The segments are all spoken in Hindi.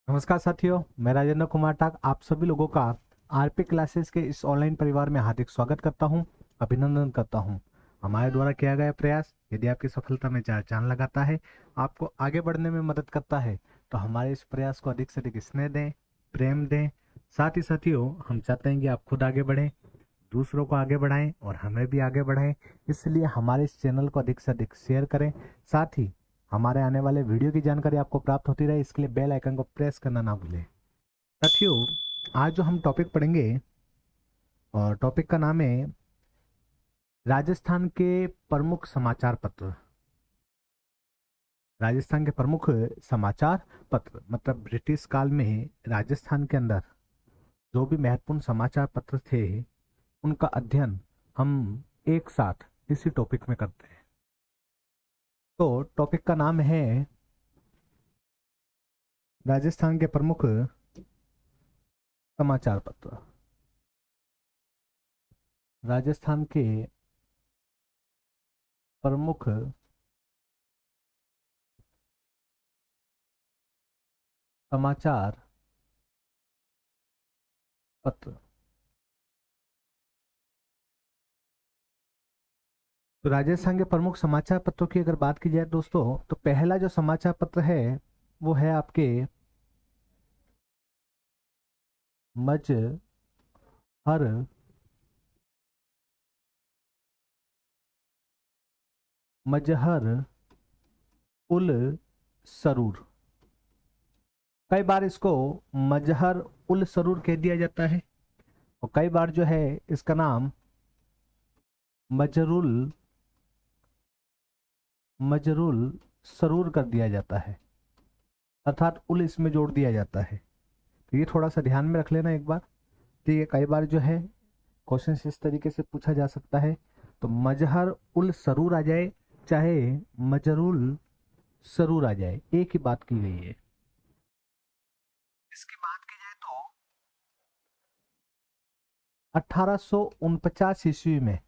नमस्कार साथियों, मैं राजेंद्र कुमार टाक आप सभी लोगों का आरपी क्लासेस के इस ऑनलाइन परिवार में हार्दिक स्वागत करता हूं, अभिनंदन करता हूं। हमारे द्वारा किया गया प्रयास यदि आपकी सफलता में चार चांद लगाता है, आपको आगे बढ़ने में मदद करता है, तो हमारे इस प्रयास को अधिक से अधिक स्नेह दें, प्रेम दें। साथ ही साथियों, हम चाहते हैं कि आप खुद आगे बढ़ें, दूसरों को आगे बढ़ाएं और हमें भी आगे बढ़ाएं। इसलिए हमारे इस चैनल को अधिक से अधिक शेयर करें। साथ ही हमारे आने वाले वीडियो की जानकारी आपको प्राप्त होती रहे, इसके लिए बेल आइकन को प्रेस करना ना भूलें। साथियों, आज जो हम टॉपिक पढ़ेंगे और टॉपिक का नाम है राजस्थान के प्रमुख समाचार पत्र। राजस्थान के प्रमुख समाचार पत्र मतलब ब्रिटिश काल में राजस्थान के अंदर जो भी महत्वपूर्ण समाचार पत्र थे उनका अध्ययन हम एक साथ इसी टॉपिक में करते हैं। तो टॉपिक का नाम है राजस्थान के प्रमुख समाचार पत्र। राजस्थान के प्रमुख समाचार पत्र। तो राजस्थान के प्रमुख समाचार पत्रों की अगर बात की जाए दोस्तों, तो पहला जो समाचार पत्र है वो है आपके मजहर मजहर उल सरूर। कई बार इसको मजहर उल सरूर कह दिया जाता है और कई बार जो है इसका नाम मजरुल मजरुल सरूर कर दिया जाता है, अर्थात उल इसमें जोड़ दिया जाता है। तो ये थोड़ा सा ध्यान में रख लेना एक बार। ठीक है, कई बार जो है क्वेश्चन इस तरीके से पूछा जा सकता है। तो मजहर उल सरूर आ जाए चाहे मजरुल सरूर आ जाए, एक ही बात की गई है। इसकी बात की जाए तो 1849 ईस्वी में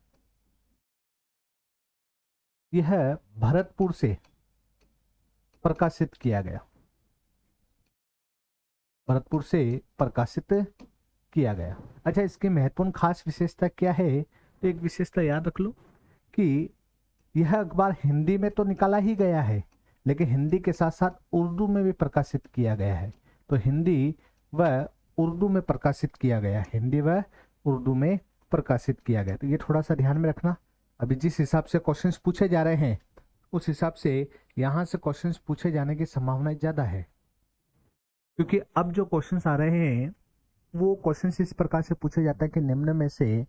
यह भरतपुर से प्रकाशित किया गया। भरतपुर से प्रकाशित किया गया। अच्छा, इसकी महत्वपूर्ण खास विशेषता क्या है? तो एक विशेषता याद रख लो कि यह अखबार हिंदी में तो निकाला ही गया है, लेकिन हिंदी के साथ साथ उर्दू में भी प्रकाशित किया गया है। तो हिंदी व उर्दू में प्रकाशित किया गया, हिंदी व उर्दू में प्रकाशित किया गया। तो ये थोड़ा सा ध्यान में रखना। अभी जिस हिसाब से क्वेश्चंस पूछे जा रहे हैं उस हिसाब से यहाँ से क्वेश्चंस पूछे जाने की संभावना ज्यादा है, क्योंकि अब जो क्वेश्चंस आ रहे हैं वो क्वेश्चंस इस प्रकार से पूछे जाता है कि निम्न में से,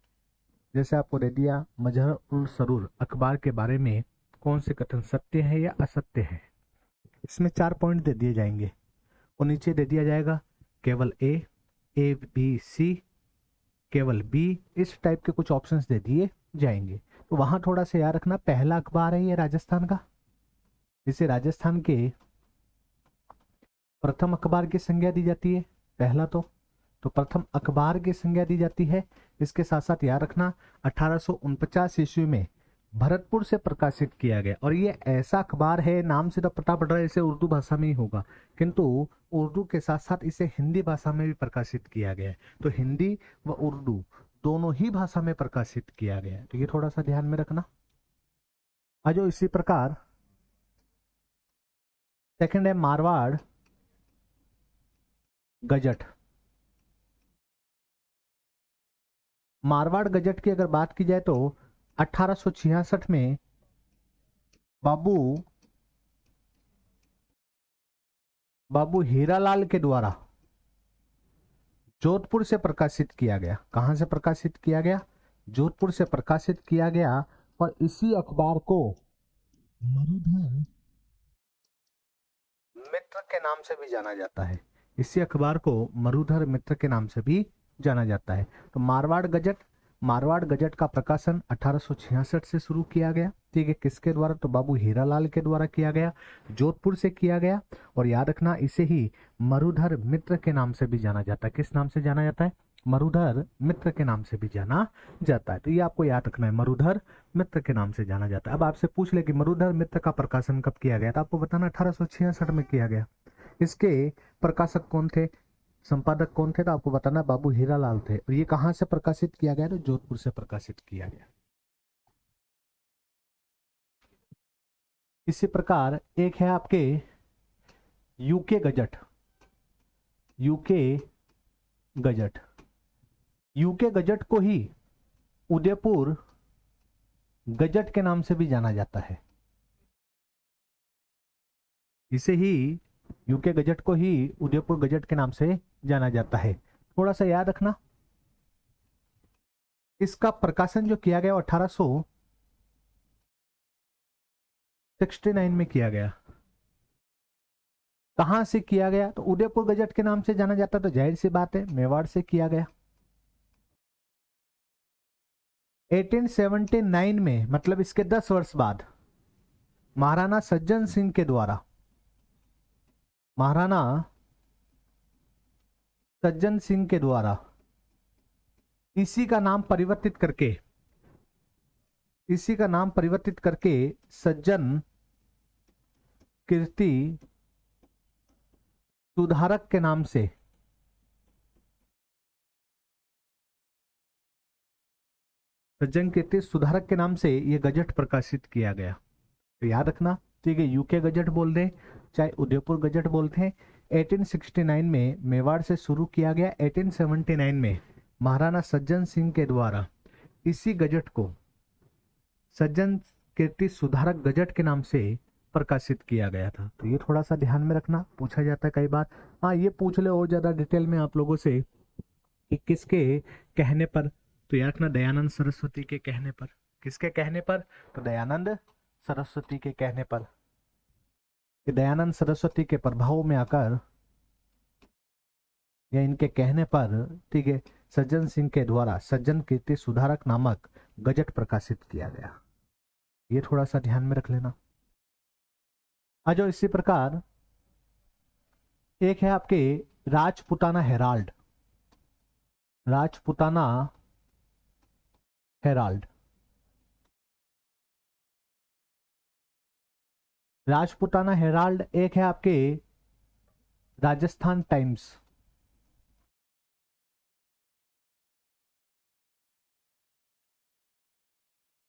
जैसे आपको दे दिया मजहर उल सरूर अखबार के बारे में कौन से कथन सत्य है या असत्य है। इसमें 4 पॉइंट दे दिए जाएंगे और नीचे दे दिया जाएगा केवल ए बी सी, केवल बी, इस टाइप के कुछ ऑप्शंस दे दिए जाएंगे। तो वहां थोड़ा सा याद रखना, पहला अखबार है ये राजस्थान का, जिसे राजस्थान के प्रथम अखबार की संज्ञा दी जाती है। पहला तो प्रथम अखबार की संज्ञा दी जाती है। इसके साथ साथ याद रखना 1849 ईस्वी में भरतपुर से प्रकाशित किया गया, और ये ऐसा अखबार है, नाम से तो पता पड़ रहा है इसे उर्दू भाषा में ही होगा, किंतु उर्दू के साथ साथ इसे हिंदी भाषा में भी प्रकाशित किया गया है। तो हिंदी व उर्दू दोनों ही भाषा में प्रकाशित किया गया है। तो ये थोड़ा सा ध्यान में रखना। आज इसी प्रकार सेकंड है मारवाड़ गजट। मारवाड़ गजट की अगर बात की जाए तो 1866 में बाबू हीरालाल के द्वारा जोधपुर से प्रकाशित किया गया। कहां से प्रकाशित किया गया? जोधपुर से प्रकाशित किया गया। और इसी अखबार को मरुधर मित्र के नाम से भी जाना जाता है। इसी अखबार को मरुधर मित्र के नाम से भी जाना जाता है। तो मारवाड़ गजट का प्रकाशन 1866 से शुरू किया गया। ठीक है, किसके द्वारा? तो बाबू हीरालाल के द्वारा किया गया, जोधपुर से किया गया। और याद रखना, इसे ही मरुधर मित्र के नाम से भी जाना जाता है। किस नाम से जाना जाता है? मरुधर मित्र के नाम से भी जाना जाता है। तो ये आपको याद रखना है, मरुधर मित्र के नाम से जाना जाता है। अब आपसे पूछ ले कि मरुधर मित्र का प्रकाशन कब किया गया, तो आपको बताना 1866 में किया गया। इसके प्रकाशक कौन थे, संपादक कौन थे, तो आपको बताना बाबू हीरालाल थे। और ये कहाँ से प्रकाशित किया गया, तो जोधपुर से प्रकाशित किया गया। इसी प्रकार एक है आपके UK gazette. UK gazette, UK gazette को ही उदयपुर गजट के नाम से भी जाना जाता है। इसे ही यूके गजट को ही उदयपुर गजट के नाम से जाना जाता है। थोड़ा सा याद रखना, इसका प्रकाशन जो किया गया 1869 में किया गया। कहां से किया गया, तो उदयपुर गजट के नाम से जाना जाता, तो जाहिर सी बात है मेवाड़ से किया गया। 1879 में, मतलब इसके 10 वर्ष बाद, महाराणा सज्जन सिंह के द्वारा, महाराणा सज्जन सिंह के द्वारा इसी का नाम परिवर्तित करके, इसी का नाम परिवर्तित करके सज्जन कीर्ति सुधारक के नाम से, सज्जन कीर्ति सुधारक के नाम से यह गजट प्रकाशित किया गया। तो याद रखना, ठीक है, यूके गजट बोल दें चाहे उदयपुर गजट बोलते हैं। 1869 में मेवाड़ से शुरू किया गया। 1879 में महाराणा सज्जन सिंह के द्वारा इसी गजट को सज्जन कीर्ति सुधारक गजट के नाम से प्रकाशित किया गया था। तो ये थोड़ा सा ध्यान में रखना, पूछा जाता है कई बार। हाँ, ये पूछ ले और ज्यादा डिटेल में आप लोगों से कि किसके कहने पर, तो याद रखना दयानंद सरस्वती के कहने पर। किसके कहने पर, तो दयानंद सरस्वती के कहने पर। कि दयानंद सरस्वती के प्रभाव में आकर या इनके कहने पर, ठीक है, सज्जन सिंह के द्वारा सज्जन कीर्ति सुधारक नामक गजट प्रकाशित किया गया। ये थोड़ा सा ध्यान में रख लेना। आज इसी प्रकार एक है आपके Rajputana Herald. Rajputana Herald, Rajputana Herald एक है आपके राजस्थान टाइम्स।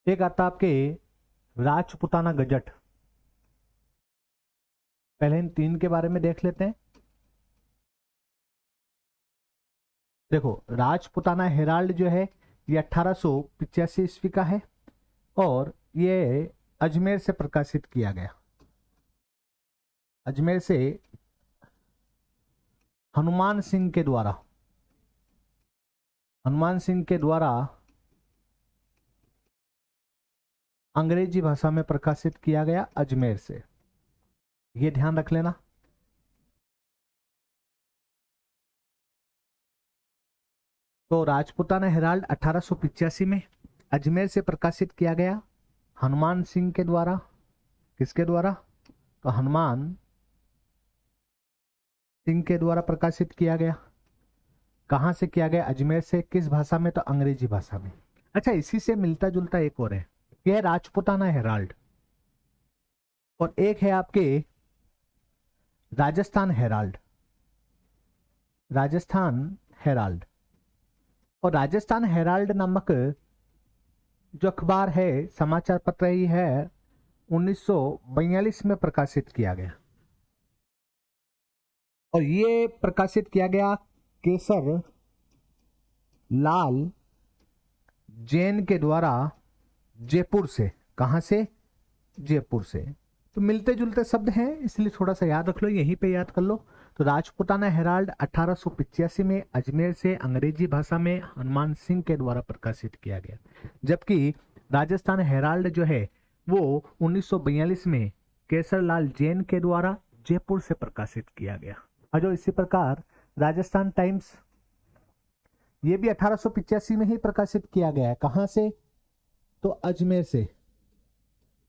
एक आता आपके राजपुताना गजट। पहले इन तीन के बारे में देख लेते हैं। देखो, राजपुताना हेराल्ड जो है ये 1885 ईस्वी का है और ये अजमेर से प्रकाशित किया गया। अजमेर से हनुमान सिंह के द्वारा, हनुमान सिंह के द्वारा अंग्रेजी भाषा में प्रकाशित किया गया अजमेर से। ये ध्यान रख लेना। तो राजपुताना हेराल्ड 1885 में अजमेर से प्रकाशित किया गया हनुमान सिंह के द्वारा। किसके द्वारा, तो हनुमान सिंह के द्वारा प्रकाशित किया गया। कहां से किया गया, अजमेर से। किस भाषा में, तो अंग्रेजी भाषा में। अच्छा, इसी से मिलता जुलता एक और है, यह राजपुताना हेराल्ड। और एक है आपके राजस्थान हेराल्ड। राजस्थान हेराल्ड, और राजस्थान हेराल्ड नामक जो अखबार है, समाचार पत्र ही है, 1942 में प्रकाशित किया गया। और ये प्रकाशित किया गया केसर लाल जैन के द्वारा जयपुर से। कहां से, जयपुर से। तो मिलते जुलते शब्द हैं, इसलिए थोड़ा सा याद रख लो, यहीं पे याद कर लो। तो राजपुताना हेराल्ड 1885 में अजमेर से अंग्रेजी भाषा में हनुमान सिंह के द्वारा प्रकाशित किया गया, जबकि राजस्थान हेराल्ड जो है वो 1942 में केसरलाल जैन के द्वारा जयपुर से प्रकाशित किया गया। और जो इसी प्रकार राजस्थान टाइम्स, ये भी 1885 में ही प्रकाशित किया गया है। कहां से, तो अजमेर से।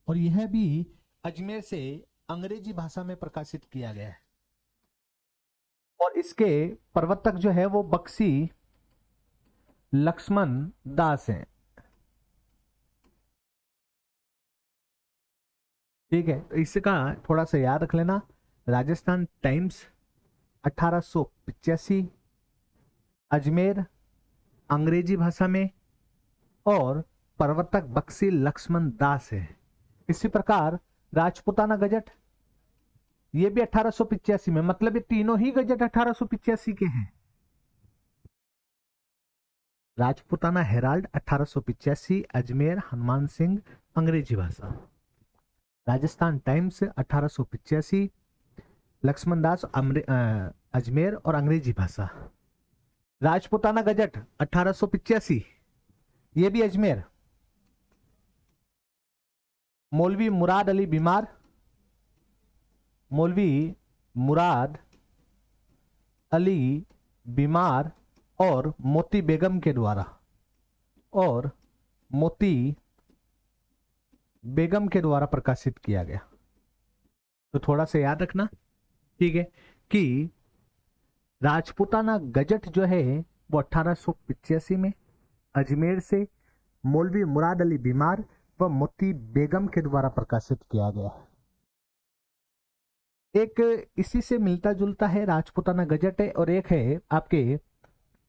और यह भी अजमेर से अंग्रेजी भाषा में प्रकाशित किया गया है। और इसके प्रवर्तक जो है वो बक्सी लक्ष्मण दास हैं। ठीक है, तो इसका थोड़ा सा याद रख लेना। राजस्थान टाइम्स 1885 अजमेर अंग्रेजी भाषा में, और प्रवर्तक बक्सी लक्ष्मण दास है। इसी प्रकार राजपूताना गजट, ये भी 1885 में, मतलब ये तीनों ही गजट 1885 के हैं। राजपूताना हेराल्ड 1885 अजमेर हनुमान सिंह अंग्रेजी भाषा, राजस्थान टाइम्स 1885 लक्ष्मण दास अजमेर और अंग्रेजी भाषा। राजपूताना गजट 1885, ये भी अजमेर, मौलवी मुराद अली बीमार, मौलवी मुराद अली बीमार और मोती बेगम के द्वारा, और मोती बेगम के द्वारा प्रकाशित किया गया। तो थोड़ा सा याद रखना, ठीक है, कि राजपूताना गजट जो है वो 1885 में अजमेर से मौलवी मुराद अली बीमार व मोती बेगम के द्वारा प्रकाशित किया गया। एक इसी से मिलता जुलता है राजपूताना गजट है, और एक है आपके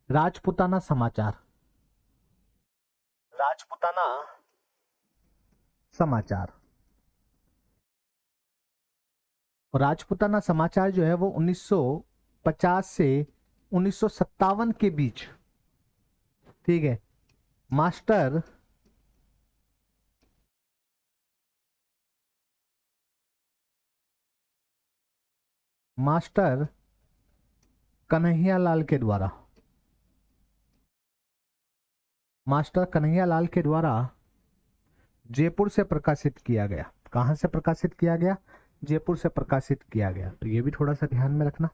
राजपूताना समाचार। राजपूताना समाचार, और राजपूताना समाचार जो है वो 1950 से 1957 के बीच, ठीक है, मास्टर कन्हैयालाल के द्वारा, मास्टर कन्हैयालाल के द्वारा जयपुर से प्रकाशित किया गया। कहां से प्रकाशित किया गया? जयपुर से प्रकाशित किया गया। तो ये भी थोड़ा सा ध्यान में रखना,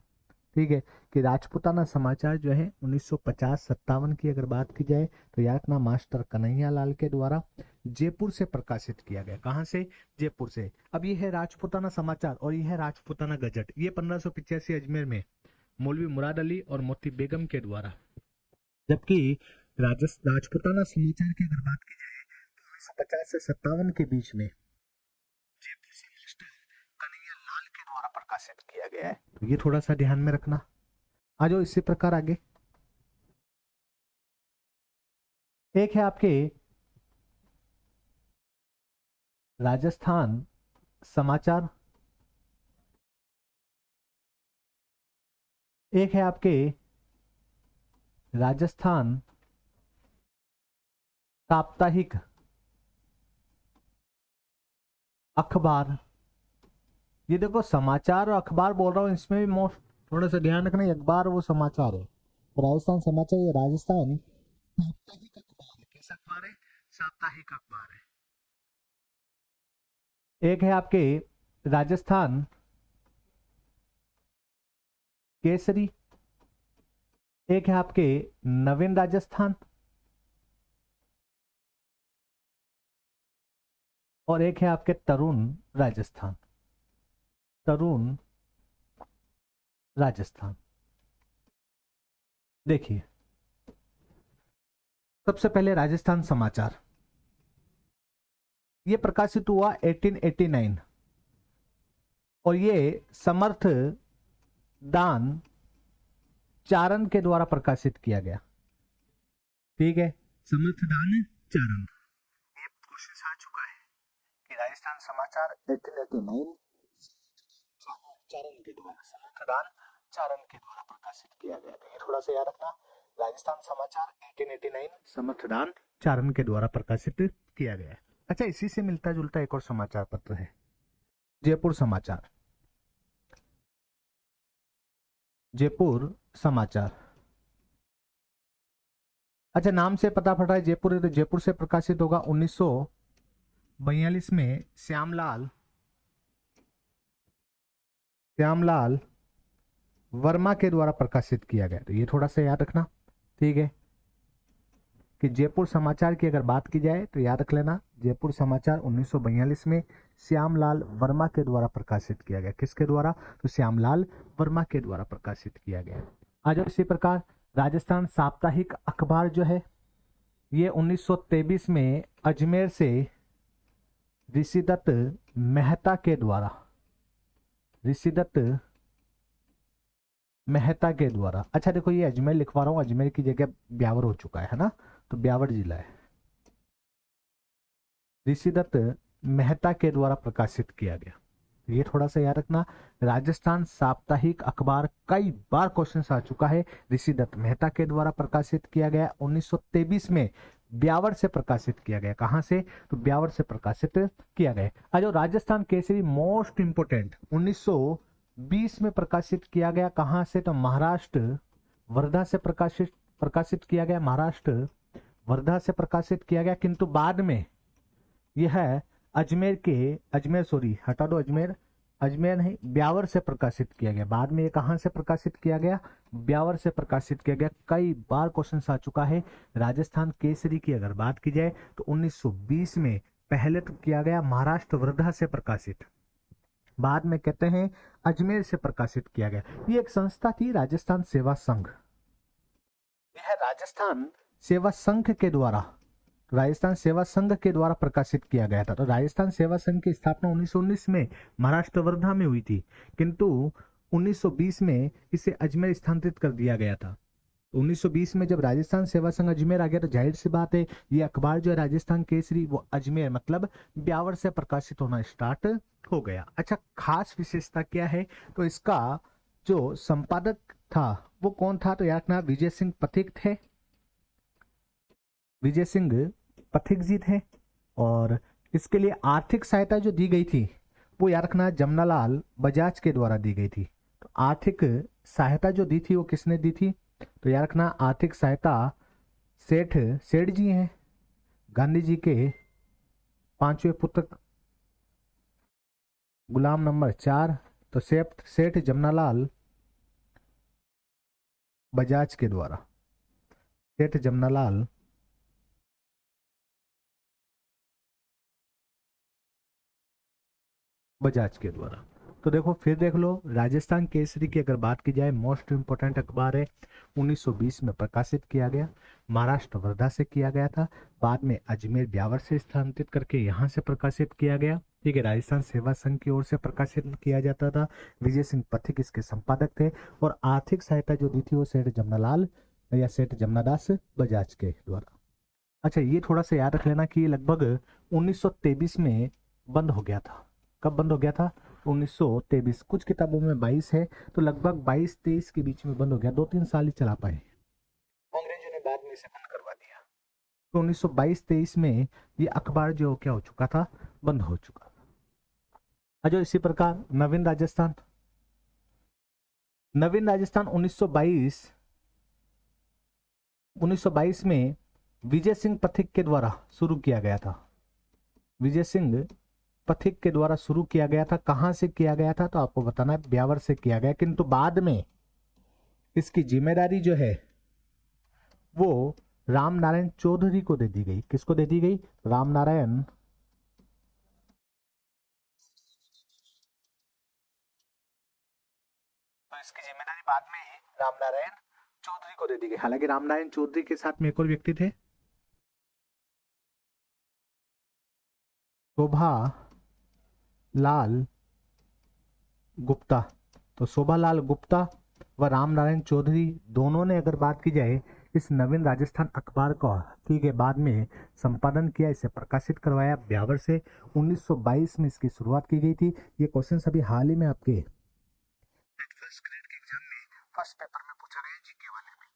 ठीक है, कि राजपूताना समाचार जो है 1950-57 की अगर बात की जाए तो याद रखना मास्टर कन्हैयालाल के द्वारा जयपुर से प्रकाशित किया गया। कहां से? जयपुर से। अब ये है राजपूताना समाचार और ये है राजपूताना गजट। ये 1585 अजमेर में मौलवी मुराद अली और मोती बेगम के द्वारा, जबकि राजपूताना समाचार की अगर बात की जाए तो 1950 से 57 के बीच में जयपुर से मास्टर कन्हैयालाल के द्वारा प्रकाशित किया गया है। तो ये थोड़ा सा ध्यान में रखना। आ जाओ इसी प्रकार आगे। एक है आपके राजस्थान समाचार, एक है आपके राजस्थान साप्ताहिक अखबार। ये देखो समाचार और अखबार बोल रहा हूं, इसमें भी मोस्ट थोड़ा सा ध्यान रखना, ये अखबार वो समाचार है। राजस्थान समाचार ये राजस्थान साप्ताहिक अखबार है। कैसा अखबार है? साप्ताहिक अखबार है। एक है आपके राजस्थान केसरी, एक है आपके नवीन राजस्थान, और एक है आपके तरुण राजस्थान। तरुण राजस्थान। देखिए सबसे पहले राजस्थान समाचार, ये प्रकाशित हुआ 1889 और ये समर्थ दान चारण के द्वारा प्रकाशित किया गया। ठीक है, समर्थ दान चारण। ये कोशिश आ चुका है कि राजस्थान समाचार 1889 चारण के द्वारा, समर्थ दान चारण के द्वारा प्रकाशित किया गया। तो ये थोड़ा सा याद रखना, राजस्थान समाचार 1889 समर्थ दान चारण के द्वारा प्रकाशित किया गया है। अच्छा, इसी से मिलता जुलता एक और समाचार पत्र है जयपुर समाचार। जयपुर समाचार, अच्छा नाम से पता पड़ रहा है जयपुर है, तो जयपुर से प्रकाशित होगा 1942 में श्यामलाल वर्मा के द्वारा प्रकाशित किया गया। तो ये थोड़ा सा याद रखना, ठीक है, कि जयपुर समाचार की अगर बात की जाए तो याद रख लेना जयपुर समाचार 1942 में श्यामलाल वर्मा के द्वारा प्रकाशित किया गया। किसके द्वारा? तो श्यामलाल वर्मा के द्वारा प्रकाशित किया गया। आज इसी प्रकार राजस्थान साप्ताहिक अखबार जो है ये 1923 में अजमेर से ऋषिदत्त मेहता के द्वारा, ऋषिदत्त मेहता के द्वारा। अच्छा देखो ये अजमेर लिखवा रहा हूँ, अजमेर की जगह ब्यावर हो चुका है ना, तो ब्यावर जिला है। ऋषिदत्त मेहता के द्वारा प्रकाशित किया गया, ये थोड़ा सा याद रखना। राजस्थान साप्ताहिक अखबार कई बार क्वेश्चन आ चुका है। ऋषिदत्त मेहता के द्वारा प्रकाशित किया गया, 1923 में ब्यावर से प्रकाशित किया गया। कहां से? तो ब्यावर से प्रकाशित किया गया। आज राजस्थान केसरी मोस्ट इंपोर्टेंट 1920 में प्रकाशित किया गया। कहां से? तो महाराष्ट्र वर्धा से प्रकाशित किया गया। महाराष्ट्र वर्धा से प्रकाशित किया गया, किंतु बाद में यह अजमेर नहीं, ब्यावर से प्रकाशित किया गया। बाद में ये कहां से प्रकाशित किया गया? ब्यावर से प्रकाशित किया गया। कई बार क्वेश्चन आ चुका है। राजस्थान केसरी की अगर बात की जाए तो 1920 में पहले तो किया गया महाराष्ट्र वर्धा से प्रकाशित, बाद में कहते हैं अजमेर से प्रकाशित किया गया। ये एक संस्था थी राजस्थान सेवा संघ, यह राजस्थान सेवा संघ के द्वारा, राजस्थान सेवा संघ के द्वारा प्रकाशित किया गया था। तो राजस्थान सेवा संघ की स्थापना 1919 में महाराष्ट्र वर्धा में हुई थी, किंतु 1920 में इसे अजमेर स्थानांतरित कर दिया गया था। 1920 में जब राजस्थान सेवा संघ अजमेर आ गया तो जाहिर सी बात है ये अखबार जो है राजस्थान केसरी वो अजमेर मतलब ब्यावर से प्रकाशित होना स्टार्ट हो गया। अच्छा खास विशेषता क्या है? तो इसका जो संपादक था वो कौन था? तो याद रखना विजय सिंह पथिक थे, विजय सिंह पथिक जी थे। और इसके लिए आर्थिक सहायता जो दी गई थी वो याद रखना जमनालाल बजाज के द्वारा दी गई थी। तो आर्थिक सहायता जो दी थी वो किसने दी थी? तो याद रखना आर्थिक सहायता सेठ जी हैं, गांधी जी के पांचवें पुत्र, गुलाम नंबर 4। तो सेठ जमनालाल बजाज के द्वारा, सेठ जमनालाल बजाज के द्वारा। तो देखो फिर देख लो राजस्थान केसरी की अगर बात की जाए मोस्ट इंपोर्टेंट अखबार है, 1920 में प्रकाशित किया गया, महाराष्ट्र वर्धा से किया गया था, बाद में अजमेर ब्यावर से स्थानांतरित करके यहाँ से प्रकाशित किया गया। ठीक है, राजस्थान सेवा संघ की ओर से प्रकाशित किया जाता था। विजय सिंह पथिक इसके संपादक थे और आर्थिक सहायता जो दी थी वो सेठ जमनालाल या सेठ जमनादास बजाज के द्वारा। अच्छा ये थोड़ा सा याद रख लेना कि लगभग 1923 में बंद हो गया था। कब बंद हो गया था? 1923। कुछ किताबों में 22 है, तो लगभग 22-23 के बीच में बंद हो गया, 2-3 साल ही चला पाए, अंग्रेजों ने बाद में इसे बंद करवा दिया। तो 1922-23 में ये अखबार जो क्या हो चुका था? बंद हो चुका था। अच्छा इसी प्रकार नवीन राजस्थान 1922 में विजय सिंह पथिक के द्वारा शुरू किया गया था। विजय सिंह पथिक के द्वारा शुरू किया गया था। कहां से किया गया था? तो आपको बताना है ब्यावर से किया गया, किंतु बाद में इसकी जिम्मेदारी जो है वो राम नारायण चौधरी को दे दी गई। किसको दे दी गई? राम नारायण तो इसकी जिम्मेदारी बाद में राम नारायण चौधरी को दे दी गई। हालांकि राम नारायण चौधरी के साथ में एक और व्यक्ति थे, शोभा लाल गुप्ता। तो शोभा लाल गुप्ता व राम नारायण चौधरी दोनों ने अगर बात की जाए इस नवीन राजस्थान अखबार का, ठीक है, बाद में संपादन किया, इसे प्रकाशित करवाया ब्यावर से। 1922 में इसकी शुरुआत की गई थी। ये क्वेश्चन अभी हाल ही में आपके फर्स्ट ग्रेड के एग्जाम में फर्स्ट पेपर में पूछा गया जीके वाले में।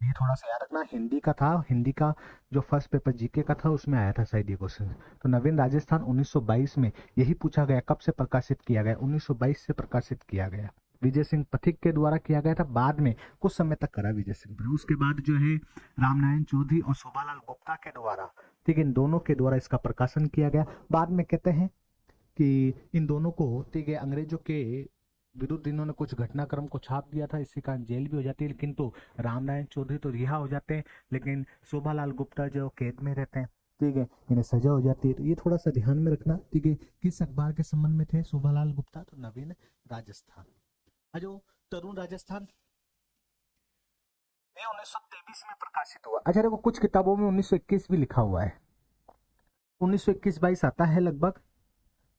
ये थोड़ा सा याद रखना, हिंदी का था, हिंदी का जो फर्स्ट पेपर जीके का था उसमें आया था शायद ये क्वेश्चन। तो नवीन राजस्थान 1922 में यही पूछा गया कब से प्रकाशित किया गया? 1922 से प्रकाशित किया गया। विजय सिंह पथिक के द्वारा किया गया था, बाद में कुछ समय तक करा विजय सिंह, उसके बाद जो है रामनारायण चौधरी और शोभालाल गुप्ता के द्वारा, ठीक है, इन दोनों के द्वारा इसका प्रकाशन किया गया। बाद में कहते हैं कि इन दोनों को, ठीक है, अंग्रेजों के विरुद्ध इन्होंने कुछ घटनाक्रम को छाप दिया था, इसी कारण जेल भी हो जाती है, किंतु रामनारायण चौधरी तो रिहा हो जाते हैं, लेकिन शोभालाल गुप्ता जो कैद में रहते हैं, ठीक है, इन्हें सजा हो जाती है। तो ये थोड़ा सा ध्यान में रखना, ठीक है। किस अखबार के संबंध में थे शोभालाल गुप्ता? तो नवीन राजस्थान। जो तरुण राजस्थान ये 1923 में प्रकाशित हुआ। अच्छा देखो कुछ किताबों में 1921 भी लिखा हुआ है, 1921-22 आता है लगभग,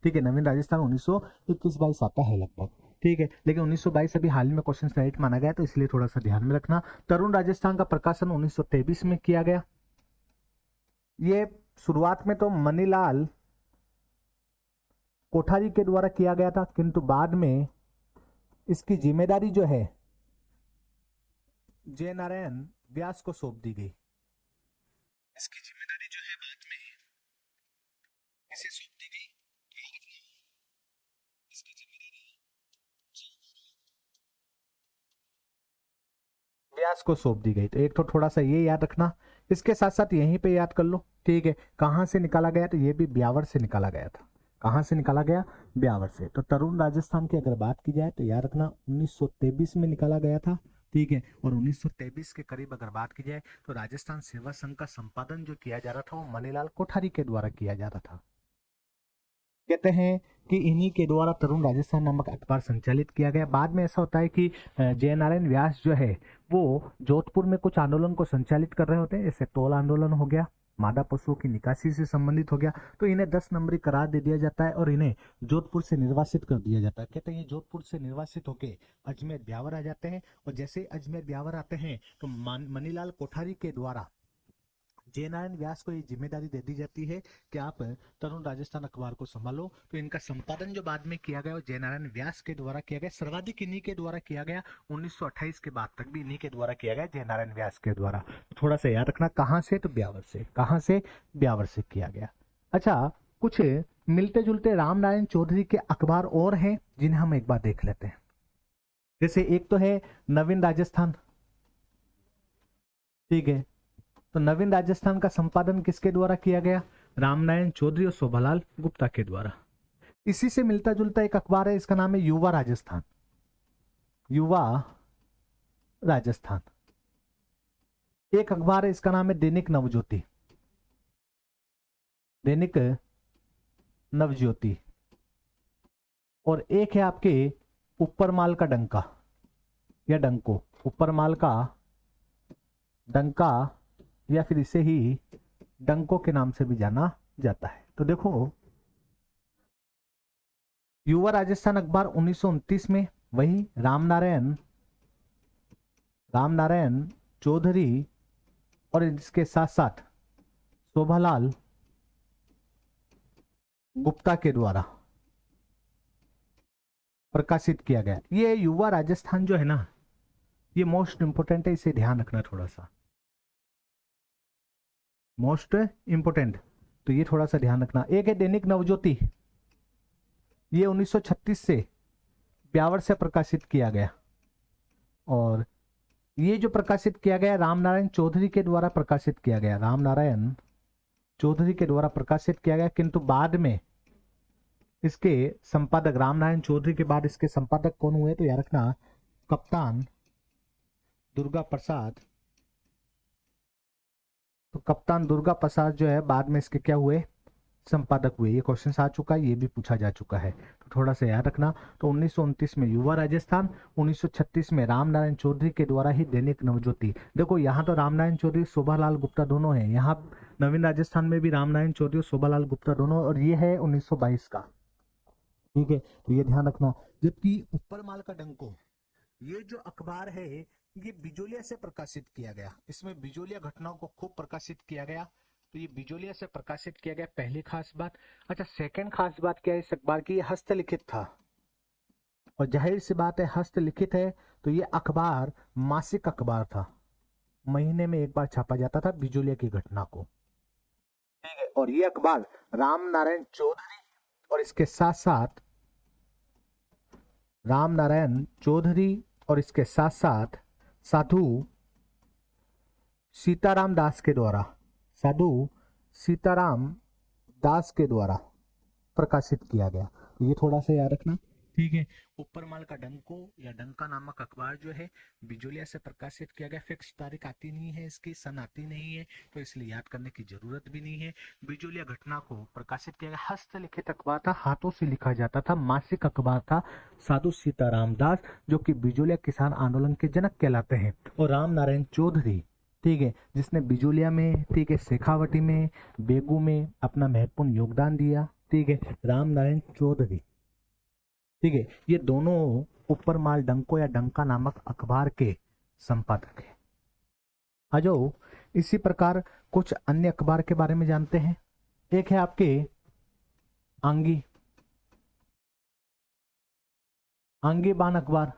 ठीक है। नवीन राजस्थान 1921-22 आता है लगभग, ठीक है, लेकिन 1922 अभी हाल में क्वेश्चन राइट माना गया, तो इसलिए थोड़ा सा ध्यान में रखना। तरुण राजस्थान का प्रकाशन 1923 में किया गया। ये शुरुआत में तो मनीलाल कोठारी के द्वारा किया गया था, किंतु बाद में इसकी जिम्मेदारी जो है जय नारायण व्यास को सौंप दी गई। इसकी जिम्मेदारी जो है बाद में किसे सौंप दी गई? इसकी जिम्मेदारी व्यास को सौंप दी गई। तो एक तो थोड़ा सा ये याद रखना, इसके साथ साथ यहीं पे याद कर लो। ठीक है, कहां से निकाला गया? तो ये भी ब्यावर से निकाला गया था। कहां से निकाला गया? ब्यावर से। तो तरुण राजस्थान की अगर बात की जाए तो याद रखना 1923 में निकाला गया था। ठीक है, और 1923 के करीब अगर बात की जाए तो राजस्थान सेवा संघ का संपादन जो किया जा रहा था वो मनीलाल कोठारी के द्वारा किया जा रहा था। कहते हैं कि इन्हीं के द्वारा तरुण राजस्थान नामक अखबार संचालित किया गया। बाद में ऐसा होता है कि जय नारायण व्यास जो है वो जोधपुर में कुछ आंदोलन को संचालित कर रहे होते हैं, जैसे टोल आंदोलन हो गया, मादा पशुओं की निकासी से संबंधित हो गया, तो इन्हें 10 नंबरी करार दे दिया जाता है और इन्हें जोधपुर से निर्वासित कर दिया जाता है। कहते हैं ये जोधपुर से निर्वासित होकर अजमेर ब्यावर आ जाते हैं, और जैसे अजमेर ब्यावर आते हैं तो मनीलाल कोठारी के द्वारा जय नारायण व्यास को ये जिम्मेदारी दे दी जाती है कि आप तरुण राजस्थान अखबार को संभालो। तो इनका संपादन जो बाद में किया गया वो जय नारायण व्यास के द्वारा किया गया, सर्वाधिक इन्हीं के द्वारा किया गया। 1928 के बाद तक भी इन्हीं के द्वारा किया गया, जय नारायण व्यास के द्वारा। थोड़ा सा याद रखना, कहां से? तो ब्यावर से। कहां से? ब्यावर से किया गया। अच्छा, कुछ मिलते जुलते राम नारायण चौधरी के अखबार और हैं जिन्हें हम एक बार देख लेते हैं। जैसे एक तो है नवीन राजस्थान। ठीक है, तो नवीन राजस्थान का संपादन किसके द्वारा किया गया? रामनारायण चौधरी और शोभालाल गुप्ता के द्वारा। इसी से मिलता जुलता एक अखबार है, इसका नाम है युवा राजस्थान। युवा राजस्थान। एक अखबार है, इसका नाम है दैनिक नवज्योति। दैनिक नवज्योति। और एक है आपके ऊपरमाल का डंका या डंको। ऊपरमाल का डंका या फिर इसे ही डंको के नाम से भी जाना जाता है। तो देखो, युवा राजस्थान अखबार 1929 में वही रामनारायण चौधरी और इसके साथ साथ शोभालाल गुप्ता के द्वारा प्रकाशित किया गया। ये युवा राजस्थान जो है ना, ये मोस्ट इंपोर्टेंट है, इसे ध्यान रखना थोड़ा सा, मोस्ट इंपोर्टेंट। तो ये थोड़ा सा ध्यान रखना। एक है दैनिक नवज्योति, ये 1936 से ब्यावर से प्रकाशित किया गया, और ये जो प्रकाशित किया गया रामनारायण चौधरी के द्वारा प्रकाशित किया गया। रामनारायण चौधरी के द्वारा प्रकाशित किया गया, किंतु बाद में इसके संपादक रामनारायण चौधरी के बाद इसके संपादक कौन हुए? तो याद रखना कप्तान दुर्गा प्रसाद। तो कप्तान दुर्गा प्रसाद जो है बाद में इसके क्या हुए? संपादक हुए। ये क्वेश्चन आ चुका है, ये भी पूछा जा चुका है, तो थोड़ा सा याद रखना। तो 1929 में युवा राजस्थान, 1936 में रामनारायण चौधरी के द्वारा ही दैनिक नवज्योति। देखो यहाँ तो रामनारायण चौधरी शोभालाल गुप्ता दोनों हैं, यहाँ नवीन राजस्थान में भी रामनारायण चौधरी और शोभालाल गुप्ता दोनों, और ये है 1922 का। ठीक है, तो ये ध्यान रखना। जबकि ऊपरमाल का डंको, ये जो अखबार है ये बिजोलिया से प्रकाशित किया गया। इसमें बिजोलिया घटनाओं को खूब प्रकाशित किया गया, तो ये बिजोलिया से प्रकाशित किया गया, पहली खास बात। अच्छा, सेकंड खास बात क्या है इस अखबार की? ये हस्तलिखित था, और जाहिर सी बात है हस्तलिखित है तो ये अखबार मासिक अखबार था, महीने में एक बार छापा जाता था बिजोलिया की घटना को। ठीक है, और ये अखबार रामनारायण चौधरी और इसके साथ साथ रामनारायण चौधरी और इसके साथ साथ साधु सीताराम दास के द्वारा, साधु सीताराम दास के द्वारा प्रकाशित किया गया। तो ये थोड़ा सा याद रखना। ठीक है, ऊपरमाल का डंको या डंका नामक अखबार जो है बिजोलिया से प्रकाशित किया गया। फिक्स तारीख आती नहीं है, इसकी सन आती नहीं है, तो इसलिए याद करने की जरूरत भी नहीं है। बिजोलिया घटना को प्रकाशित किया गया, हस्तलिखित अखबार था, हाथों से लिखा जाता था, मासिक अखबार था। साधु सीताराम दास जो कि बिजोलिया किसान आंदोलन के जनक कहलाते हैं, और राम नारायण चौधरी, ठीक है, जिसने बिजोलिया में, ठीक है, शेखावटी में, बेगू में अपना महत्वपूर्ण योगदान दिया। ठीक है, राम नारायण चौधरी। ठीक है, ये दोनों ऊपरमाल डंको या डंका नामक अखबार के संपादक है। आ जाओ इसी प्रकार कुछ अन्य अखबार के बारे में जानते हैं। एक है आपके आंगी आंगी बाण अखबार।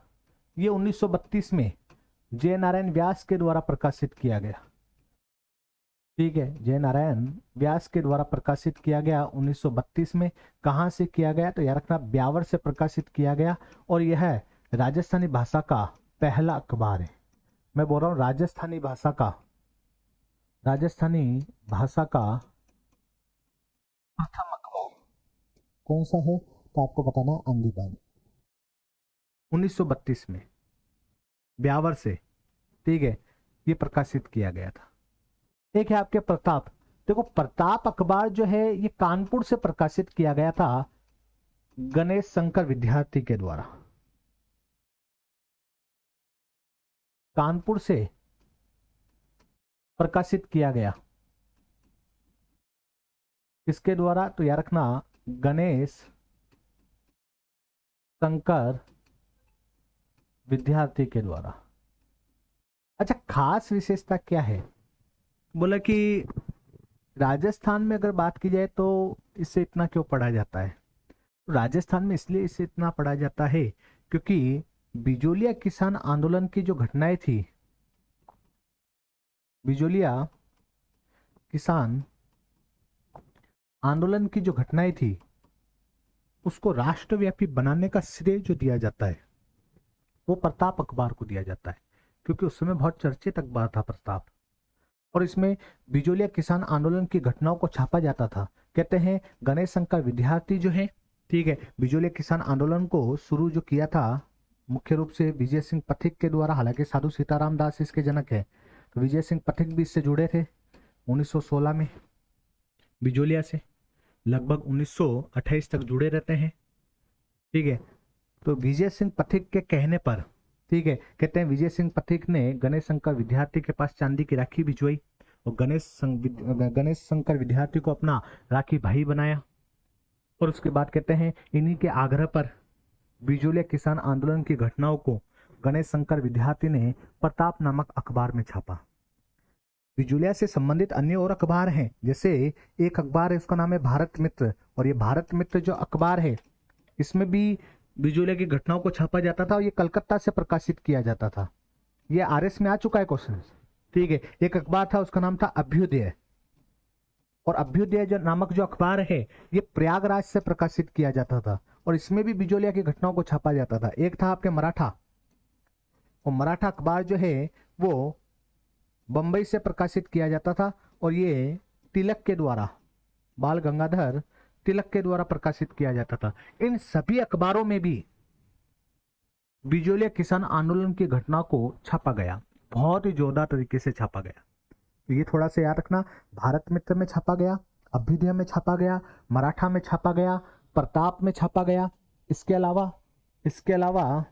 ये 1932 में जय नारायण व्यास के द्वारा प्रकाशित किया गया। ठीक है, जय नारायण व्यास के द्वारा प्रकाशित किया गया 1932 में। कहां से किया गया तो याद रखना ब्यावर से प्रकाशित किया गया, और यह राजस्थानी भाषा का पहला अखबार है। मैं बोल रहा हूं राजस्थानी भाषा का प्रथम अखबार कौन सा है तो आपको बताना, आंगी बाण 1932 में ब्यावर से, ठीक है, ये प्रकाशित किया गया था। एक है आपके प्रताप। देखो प्रताप अखबार जो है ये कानपुर से प्रकाशित किया गया था गणेश शंकर विद्यार्थी के द्वारा। कानपुर से प्रकाशित किया गया, किसके द्वारा तो याद रखना गणेश शंकर विद्यार्थी के द्वारा। अच्छा, खास विशेषता क्या है, बोला कि राजस्थान में अगर बात की जाए तो इसे इतना क्यों पढ़ा जाता है। राजस्थान में इसलिए इसे इतना पढ़ा जाता है क्योंकि बिजोलिया किसान आंदोलन की जो घटनाएं थी, बिजोलिया किसान आंदोलन की जो घटनाएं थी उसको राष्ट्रव्यापी बनाने का श्रेय जो दिया जाता है वो प्रताप अखबार को दिया जाता है, क्योंकि उस समय बहुत चर्चित अखबार था प्रताप। और इसमें बिजोलिया किसान आंदोलन की घटनाओं को छापा जाता था। कहते हैं गणेश शंकर विद्यार्थी जो है, ठीक है, बिजोलिया किसान आंदोलन को शुरू जो किया था मुख्य रूप से विजय सिंह पथिक के द्वारा। हालांकि साधु सीताराम दास इसके जनक है, तो विजय सिंह पथिक भी इससे जुड़े थे 1916 में बिजोलिया से, लगभग 1928 तक जुड़े रहते हैं। ठीक है, तो विजय सिंह पथिक के कहने पर, ठीक है, कहते हैं विजय सिंह पथिक ने गणेश शंकर विद्यार्थी के पास चांदी की राखी भिजवाई और गणेश शंकर विद्यार्थी को अपना राखी भाई बनाया। और उसके बाद कहते हैं इन्हीं के आग्रह पर बिजोलिया किसान आंदोलन की घटनाओं को गणेश शंकर विद्यार्थी ने प्रताप नामक अखबार में छापा। बिजोलिया से संबंधित अन्य और अखबार हैं, जैसे एक अखबार है उसका नाम है भारत मित्र, और ये भारत मित्र जो अखबार है इसमें भी बिजोलिया की घटनाओं को छापा जाता था और ये कलकत्ता से प्रकाशित किया जाता था। ये आरएस में आ चुका है क्वेश्चन। ठीक है, एक अखबार था उसका नाम था अभ्युदय, और अभ्युदय जो नामक जो अखबार है ये प्रयागराज से प्रकाशित किया जाता था और इसमें भी बिजोलिया की घटनाओं को छापा जाता था। एक था आपके मराठा, और मराठा अखबार जो है वो बंबई से प्रकाशित किया जाता था और ये तिलक के द्वारा, बाल गंगाधर तिलक के द्वारा प्रकाशित किया जाता था। इन सभी अखबारों में भी बिजोलिया किसान आंदोलन की घटना को छापा गया, बहुत ही जोरदार तरीके से छापा गया। तो ये थोड़ा सा याद रखना, भारत मित्र में छापा गया, अभ्युदय में छापा गया, मराठा में छापा गया, प्रताप में छापा गया। इसके अलावा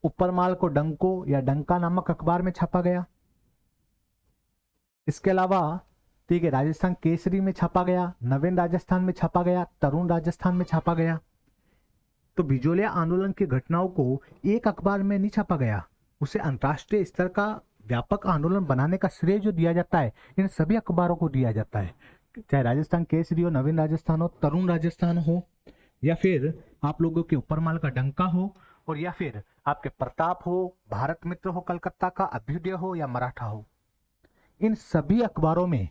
ऊपरमाल को डंको या डंका नामक अखबार में छापा गया। इसके अलावा, ठीक है, राजस्थान केसरी में छापा गया, नवीन राजस्थान में छापा गया, तरुण राजस्थान में छापा गया। तो बिजोलिया आंदोलन की घटनाओं को एक अखबार में नहीं छापा गया, उसे अंतर्राष्ट्रीय स्तर का व्यापक आंदोलन बनाने का श्रेय जो दिया जाता है इन सभी अखबारों को दिया जाता है, चाहे राजस्थान केसरी हो, नवीन राजस्थान हो, तरुण राजस्थान हो, या फिर आप लोगों के ऊपरमाल का डंका हो, और या फिर आपके प्रताप हो, भारत मित्र हो कलकत्ता का, अभ्युदय हो या मराठा हो। इन सभी अखबारों में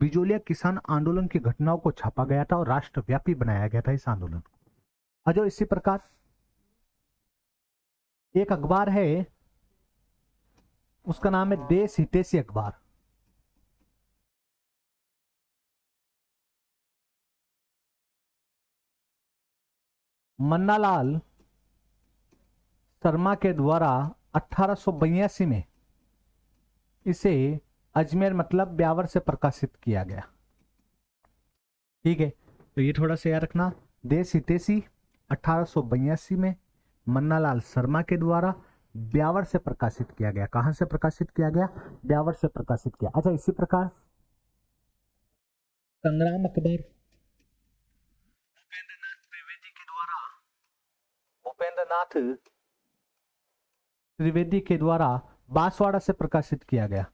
बिजोलिया किसान आंदोलन की घटनाओं को छापा गया था और राष्ट्रव्यापी बनाया गया था इस आंदोलन को। अजो इसी प्रकार एक अखबार है उसका नाम है देश हितैषी अखबार। मन्नालाल शर्मा के द्वारा 1882 में इसे अजमेर मतलब ब्यावर से प्रकाशित किया गया। ठीक है, तो ये थोड़ा सा याद रखना, देश हितैषी 1882 में मन्नालाल शर्मा के द्वारा ब्यावर से प्रकाशित किया गया। कहां से प्रकाशित किया गया? ब्यावर से प्रकाशित किया। अच्छा, इसी प्रकार संग्राम अखबार भूपेंद्रनाथ द्विवेदी के द्वारा जगन्नाथ त्रिवेदी के द्वारा बांसवाड़ा से प्रकाशित किया गया।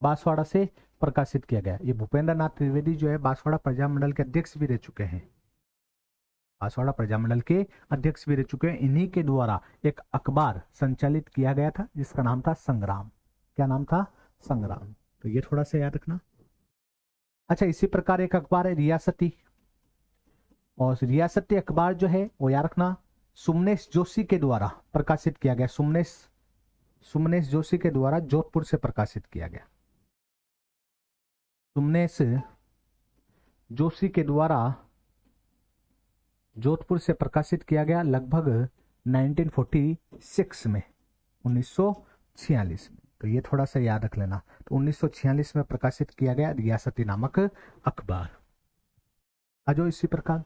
बांसवाड़ा से प्रकाशित किया गया। ये भूपेंद्र नाथ त्रिवेदी जो है बांसवाड़ा प्रजामंडल के अध्यक्ष भी रह चुके हैं। बांसवाड़ा प्रजामंडल के अध्यक्ष भी रह चुके हैं। इन्हीं के द्वारा एक अखबार संचालित किया गया था जिसका नाम था संग्राम। क्या नाम था? संग्राम। तो ये थोड़ा सा याद रखना। अच्छा, इसी प्रकार एक अखबार है रियासती, और रियासती अखबार जो है वो याद रखना सुमनेश जोशी के द्वारा प्रकाशित किया गया। सुमनेश जोशी के द्वारा जोधपुर से प्रकाशित किया गया। सुमनेश जोशी के द्वारा जोधपुर से प्रकाशित किया गया लगभग 1946 में, 1946 में। तो ये थोड़ा सा याद रख लेना। तो 1946 में प्रकाशित किया गया रियासती नामक अखबार। आज इसी प्रकार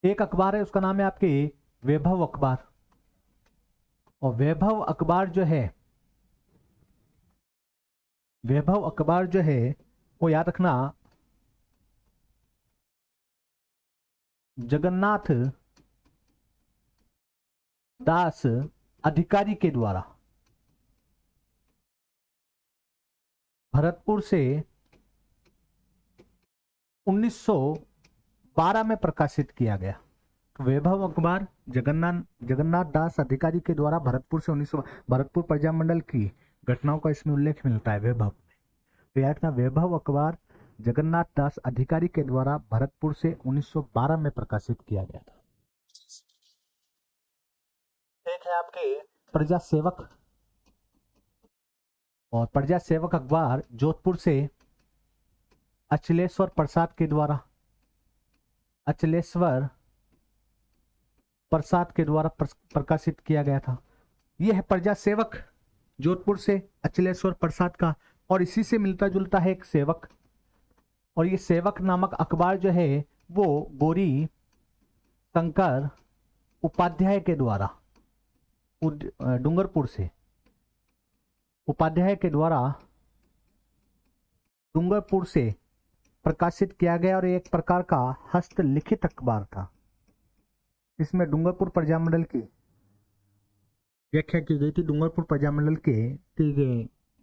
एक अखबार है, उसका नाम है आपके वैभव अखबार। और वैभव अखबार जो है वो याद रखना जगन्नाथ दास अधिकारी के द्वारा भरतपुर से 1912 में प्रकाशित किया गया। वैभव अखबार जगन्नाथ दास अधिकारी के द्वारा भरतपुर से 1900 भरतपुर प्रजामंडल की घटनाओं का इसमें उल्लेख मिलता है वैभव। तो याद रखना वैभव अखबार जगन्नाथ दास अधिकारी के द्वारा भरतपुर से 1912 में प्रकाशित किया गया था। एक है आपके प्रजा सेवक, और प्रजा सेवक अखबार जोधपुर से अचलेश्वर प्रसाद के द्वारा प्रकाशित किया गया था। यह है प्रजा सेवक जोधपुर से अचलेश्वर प्रसाद का। और इसी से मिलता जुलता है एक सेवक, और ये सेवक नामक अखबार जो है वो गौरी शंकर उपाध्याय के द्वारा डूंगरपुर से प्रकाशित किया गया, और एक प्रकार का हस्तलिखित अखबार था। इसमें डूंगरपुर प्रजामंडल की व्याख्या की गई थी। डूंगरपुर प्रजामंडल के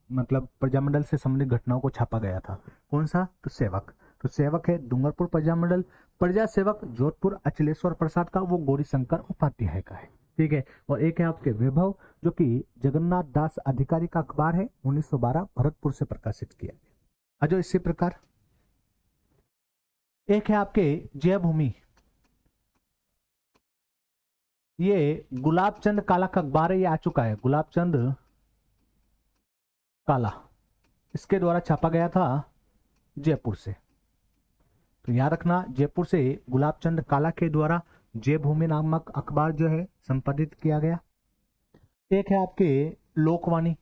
मतलब प्रजामंडल से संबंधित घटनाओं को छापा गया था। कौन सा? तो सेवक। तो सेवक है डूंगरपुर प्रजामंडल। प्रजा सेवक जोधपुर अचलेश्वर प्रसाद का, वो गौरी शंकर उपाध्याय का है। ठीक है। और एक है आपके वैभव जो कि जगन्नाथ दास अधिकारी का अखबार है, 1912 भरतपुर से प्रकाशित किया गया। जो इसी प्रकार एक है आपके जयभूमि। ये गुलाबचंद काला का अखबार है, ये आ चुका है गुलाबचंद काला, इसके द्वारा छापा गया था जयपुर से। तो याद रखना जयपुर से गुलाबचंद काला के द्वारा जयभूमि नामक अखबार जो है संपादित किया गया। एक है आपके लोकवाणी,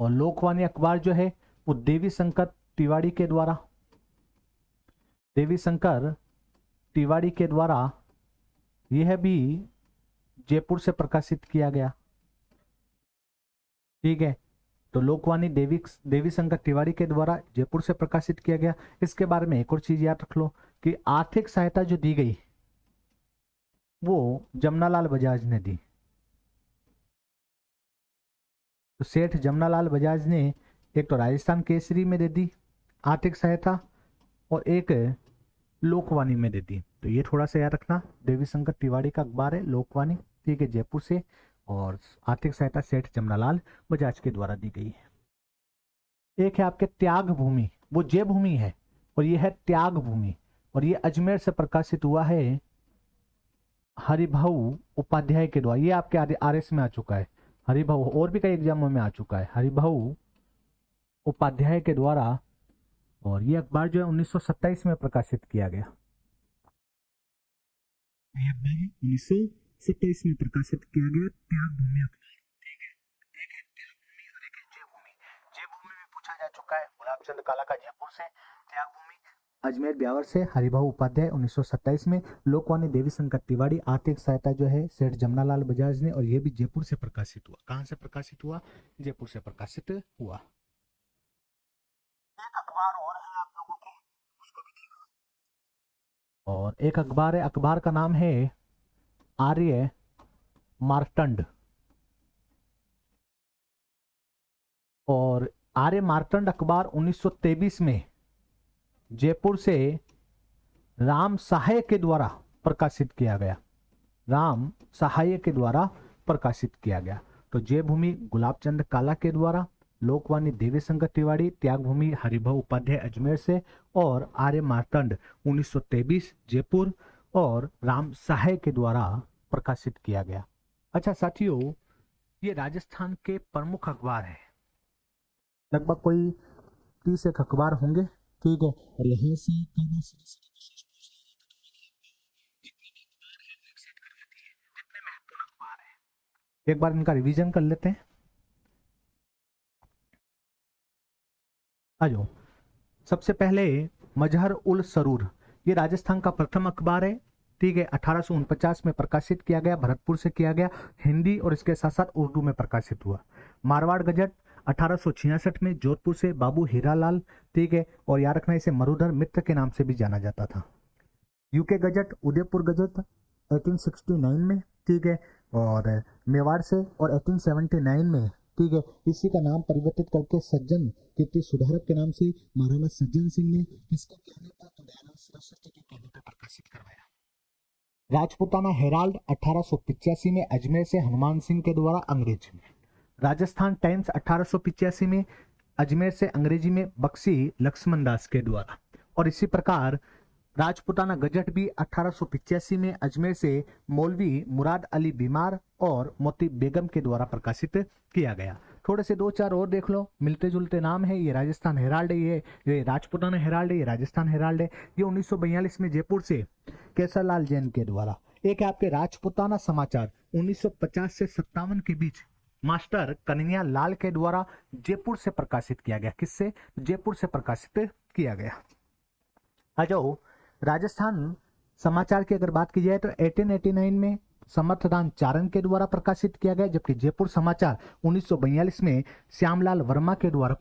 और लोकवाणी अखबार जो है वो देवी शंकर तिवारी के द्वारा यह भी जयपुर से प्रकाशित किया गया। ठीक है। तो लोकवाणी देवी शंकर तिवारी के द्वारा जयपुर से प्रकाशित किया गया। इसके बारे में एक और चीज याद रख लो कि आर्थिक सहायता जो दी गई वो जमनालाल बजाज ने दी। तो सेठ जमनालाल बजाज ने एक तो राजस्थान केसरी में दे दी आर्थिक सहायता, और एक लोकवाणी में दे दी। तो ये थोड़ा सा याद रखना। देवी शंकर तिवारी का अखबार है लोकवाणी, ठीक है, जयपुर से, और आर्थिक सहायता सेठ जमनालाल बजाज के द्वारा दी गई है। एक है आपके त्याग भूमि, वो जय भूमि है, और ये है त्याग भूमि, और ये अजमेर से प्रकाशित हुआ है हरिभाऊ उपाध्याय के द्वारा। ये आपके आरएस में आ चुका है हरिभाऊ, और भी कई एग्जामों में आ चुका है हरिभाऊ उपाध्याय के द्वारा। और ये अखबार जो है 1927 में प्रकाशित किया गया। 1927 में प्रकाशित किया गया त्याग भूमि अखबार। ठीक है। एक है त्याग भूमि और एक है जय भूमि। जय भूमि में पूछा जा चुका है गुलाबचंद काला का जयपुर से, त्याग भूमि अजमेर ब्यावर से हरिभाऊ उपाध्याय 1927 में, लोकवाणी देवी शंकर तिवारी, आर्थिक सहायता जो है सेठ जमनालाल बजाज ने, और यह भी जयपुर से प्रकाशित हुआ। कहां से प्रकाशित हुआ? जयपुर से प्रकाशित हुआ। एक अखबार और है आप लोगों के, उसको भी देखो। और एक अखबार है, अखबार का नाम है आर्य मार्तंड। और आर्य मार्तंड अखबार 1923 में जयपुर से राम सहाय के द्वारा प्रकाशित किया गया। राम सहाय के द्वारा प्रकाशित किया गया। तो जय भूमि गुलाबचंद काला के द्वारा, लोकवाणी देवी शंकर तिवारी, त्याग भूमि हरिभव उपाध्याय अजमेर से, और आर्य मार्तंड 1923 जयपुर और राम सहाय के द्वारा प्रकाशित किया गया। अच्छा साथियों, ये राजस्थान के प्रमुख अखबार है। लगभग कोई 30 एक अखबार होंगे, ठीक है। और यहाँ से एक बार इनका रिवीजन कर लेते हैं। आ जाओ। सबसे पहले मजहर उल सरूर, ये राजस्थान का प्रथम अखबार है, ठीक है। 1849 में प्रकाशित किया गया, भरतपुर से किया गया, हिंदी और इसके साथ साथ उर्दू में प्रकाशित हुआ। मारवाड़ गजट 1866 में जोधपुर से बाबू हीरालाल, ठीक है। और याद रखना इसे मरुधर मित्र के नाम से भी जाना जाता था। यूके गजट उदयपुर गजट 1869 में, ठीक है। और मेवाड़ से, और 1879 में, ठीक है, इसी का नाम परिवर्तित करके सज्जन कीर्ति सुधारक के नाम से महाराणा सज्जन सिंह ने इसका कहने पर तो दयानंद सरस्वती के कहने पर प्रकाशित करवाया। राजपूताना हेराल्ड 1885 में अजमेर से हनुमान सिंह के द्वारा अंग्रेजी में। राजस्थान टाइम्स 1885 में अजमेर से अंग्रेजी में बक्सी लक्ष्मण दास के द्वारा। और इसी प्रकार राजपूताना गजट भी 1885 में अजमेर से मौलवी मुराद अली बीमार और मोती बेगम के द्वारा प्रकाशित किया गया। थोड़े से दो चार और देख लो, मिलते जुलते नाम है। ये राजस्थान हेराल्ड है, ये राजपूताना हेराल्ड है, ये राजस्थान हेराल्ड है। ये 1942 में जयपुर से केसरलाल जैन के द्वारा। एक है आपके राजपूताना समाचार 1950 से 57 के बीच मास्टर कन्हैया लाल के द्वारा जयपुर से प्रकाशित किया गया। किससे? जयपुर से प्रकाशित किया गया। आ जाओ, राजस्थान समाचार की अगर बात की जाए तो 1889 में समर्थदान चारण के द्वारा प्रकाशित किया गया, जबकि जयपुर समाचार 1942 में श्यामलाल वर्मा के द्वारा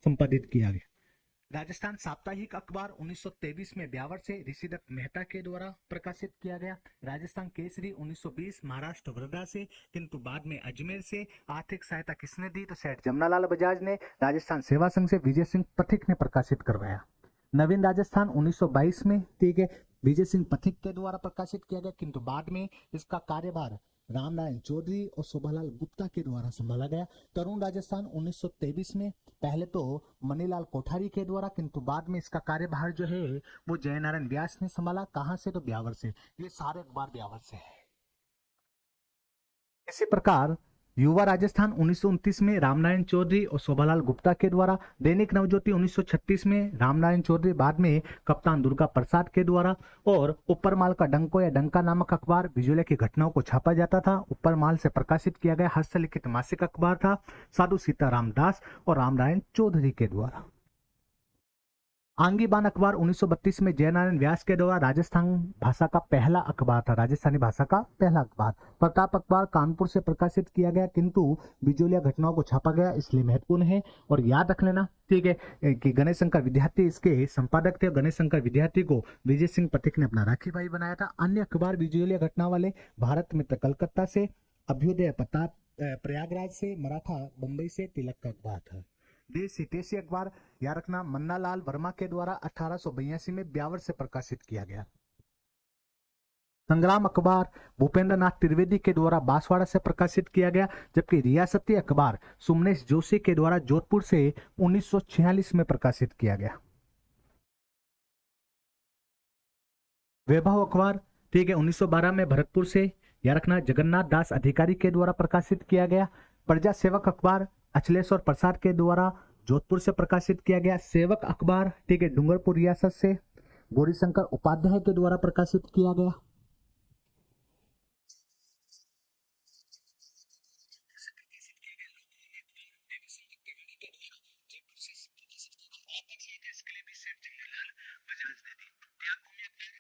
संपादित किया गया। राजस्थान साप्ताहिक अखबार 1923 में ब्यावर से ऋषिदत्त मेहता के द्वारा प्रकाशित किया गया। राजस्थान केसरी 1920 महाराष्ट्र वर्धा से, किंतु बाद में अजमेर से। आर्थिक सहायता किसने दी? तो सेठ जमनालाल बजाज ने। राजस्थान सेवा संघ से विजय सिंह पथिक ने प्रकाशित करवाया। नवीन राजस्थान 1922 में, ठीक है, विजय सिंह पथिक के द्वारा प्रकाशित किया गया, किंतु बाद में इसका कार्यभार रामनारायण चौधरी और शोभालाल गुप्ता के द्वारा संभाला गया। तरुण राजस्थान 1923 में पहले तो मनीलाल कोठारी के द्वारा, किंतु बाद में इसका कार्यभार जो है वो जयनारायण व्यास ने संभाला। कहां से? तो ब्यावर से। ये सारे अखबार ब्यावर से है। इसी प्रकार युवा राजस्थान 1929 में रामनारायण चौधरी और शोभालाल गुप्ता के द्वारा। दैनिक नवज्योति 1936 में रामनारायण चौधरी, बाद में कप्तान दुर्गा प्रसाद के द्वारा। और ऊपरमाल का डंको या डंका नामक अखबार बिजोले की घटनाओं को छापा जाता था। ऊपरमाल से प्रकाशित किया गया हस्तलिखित मासिक अखबार था। साधु सीताराम दास और रामनारायण चौधरी के द्वारा। आंगीबान अखबार 1932 में जयनारायण व्यास के द्वारा राजस्थान भाषा का पहला अखबार था, राजस्थानी भाषा का पहला अखबार। प्रताप अखबार कानपुर से प्रकाशित किया गया, किंतु बिजोलिया घटनाओं को छापा गया, इसलिए महत्वपूर्ण है। और याद रख लेना, ठीक है, कि गणेश शंकर विद्यार्थी इसके संपादक थे। गणेश शंकर विद्यार्थी को विजय सिंह पथिक ने अपना राखी भाई बनाया था। अन्य अखबार बिजोलिया घटना वाले भारत मित्र कलकत्ता से, अभ्युदय प्रताप प्रयागराज से, मराठा बंबई से, तिलक का अखबार था। देश हितैषी अखबार याद रखना मन्नालाल वर्मा के द्वारा 1882 में ब्यावर से प्रकाशित किया गया। संग्राम अखबार भूपेंद्र नाथ त्रिवेदी के द्वारा बांसवाड़ा से प्रकाशित किया गया, जबकि रियासती अखबार सुमनेश जोशी के द्वारा जोधपुर से 1946 में प्रकाशित किया गया। वैभव अखबार, ठीक है, 1912 में भरतपुर से याद रखना जगन्नाथ दास अधिकारी के द्वारा प्रकाशित किया गया। प्रजा सेवक अखबार अचलेश्वर प्रसाद के द्वारा जोधपुर से प्रकाशित किया गया। सेवक अखबार, ठीक है, डूंगरपुर रियासत से गौरीशंकर उपाध्याय के द्वारा प्रकाशित किया गया।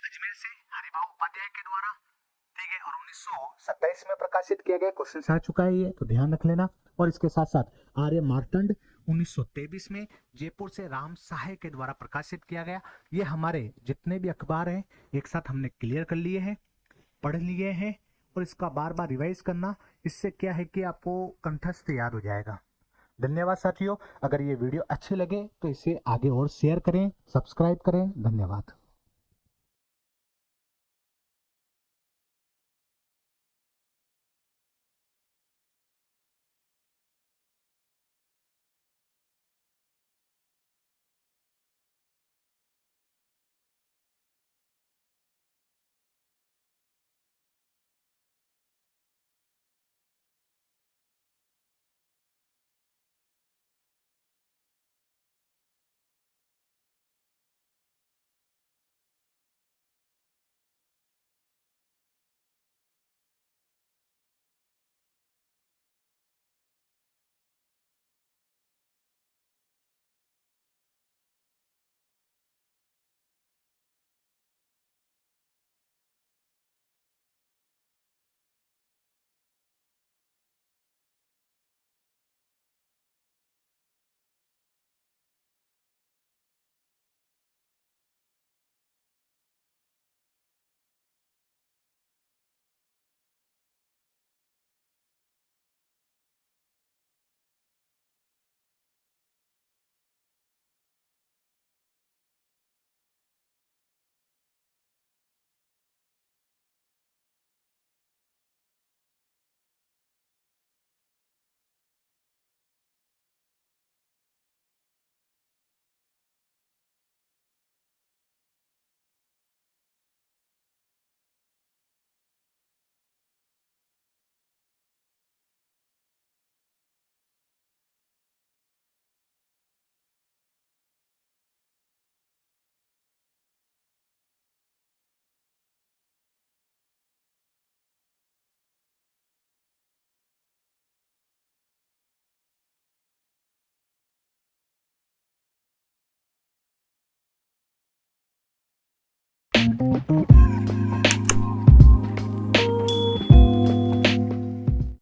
अजमेर से हरिभाऊ उपाध्याय के द्वारा, ठीक है, और 1927 में प्रकाशित किया गया। क्वेश्चन आ चुका है ये, तो ध्यान रख लेना। और इसके साथ साथ आर्य मार्तंड 1923 में जयपुर से राम साहे के द्वारा प्रकाशित किया गया। ये हमारे जितने भी अखबार हैं एक साथ हमने क्लियर कर लिए हैं, पढ़ लिए हैं, और इसका बार बार रिवाइज करना, इससे क्या है कि आपको कंठस्थ याद हो जाएगा। धन्यवाद साथियों। अगर ये वीडियो अच्छे लगे तो इसे आगे और शेयर करें, सब्सक्राइब करें। धन्यवाद।